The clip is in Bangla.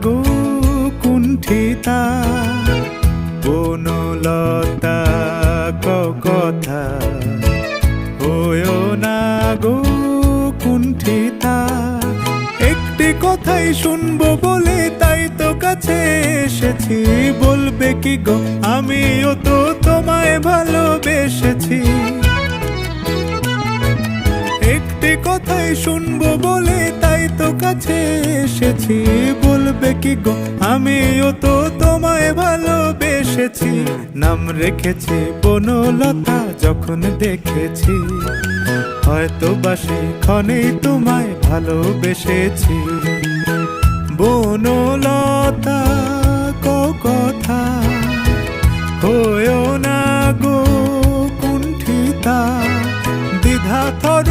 গো কুণ্ঠিতা, বনলতা কথা হয়েও না গো কুণ্ঠিতা। একটি কথাই শুনবো বলে তাই তো কাছে এসেছি, বলবে কি গো আমিও তো তোমায় ভালোবেসেছি। একটি কথাই শুনবো বলে তাই তো কাছে এসেছি, বলবে কি গো আমিও তো তোমায় ভালোবেসেছি। নাম রেখেছি বনলতা যখন দেখেছি, হয়তো বা সেক্ষণেই তোমায় ভালোবেসেছি। বনলতা কথা হয়েও না গো কুণ্ঠিতা, দ্বিধা থর